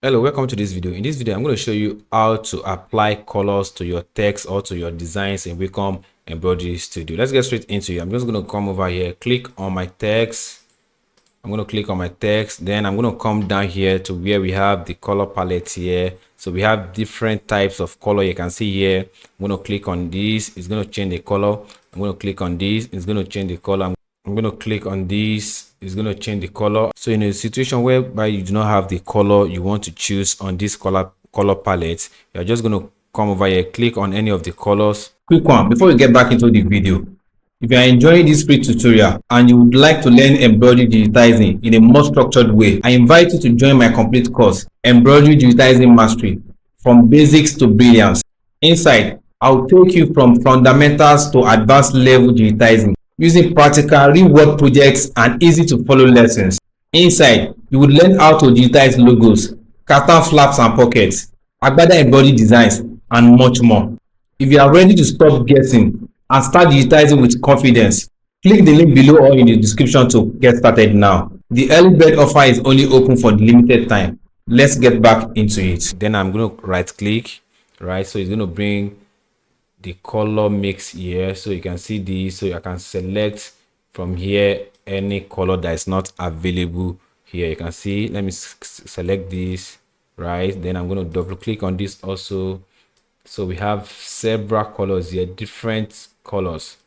Hello, welcome to this video. In this video, I'm going to show you how to apply colors to your text or to your designs in Wilcom Embroidery Studio. Let's get straight into it. I'm just going to come over here, click on my text. I'm going to click on my text. Then I'm going to come down here to where we have the color palette here. So we have different types of color. You can see here. I'm going to click on this. It's going to change the color. I'm going to click on this. It's going to change the color. I'm going to click on this. It's going to change the color. So in a situation whereby you do not have the color you want to choose on this color palette, you're just going to come over here, click on any of the colors. Quick one before we get back into the video. If you are enjoying this free tutorial and you would like to learn embroidery digitizing in a more structured way, I invite you to join my complete course, Embroidery Digitizing Mastery, from basics to brilliance. Inside, I'll take you from fundamentals to advanced level digitizing, using practical real-world projects and easy to follow lessons. Inside, you will learn how to digitize logos, carton flaps and pockets, agbada embroidery designs, and much more. If you are ready to stop guessing and start digitizing with confidence, click the link below or in the description to get started now. The early bird offer is only open for the limited time. Let's get back into it. Then I'm going to right click, right? So it's going to bring the color mix here. So you can see this. So I can select from here any color that is not available here. You can see, let me select this, right? Then I'm going to double click on this also. So we have several colors here, different colors,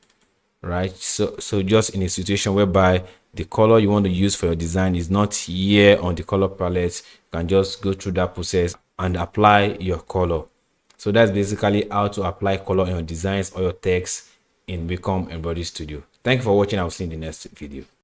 right? So just in a situation whereby the color you want to use for your design is not here on the color palette, you can just go through that process and apply your color. So that's basically how to apply color in your designs or your text in Wilcom Embroidery Studio. Thank you for watching. I'll see you in the next video.